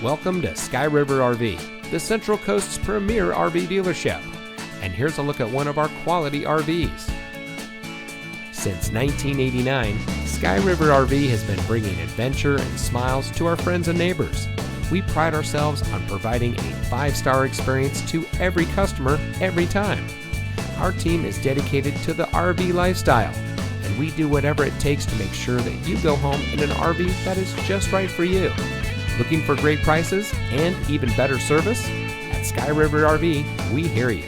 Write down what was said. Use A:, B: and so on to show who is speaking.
A: Welcome to Sky River RV, the Central Coast's premier RV dealership. And here's a look at one of our quality RVs. Since 1989, Sky River RV has been bringing adventure and smiles to our friends and neighbors. We pride ourselves on providing a 5-star experience to every customer every time. Our team is dedicated to the RV lifestyle, and we do whatever it takes to make sure that you go home in an RV that is just right for you. Looking for great prices and even better service? At Sky River RV, we hear you.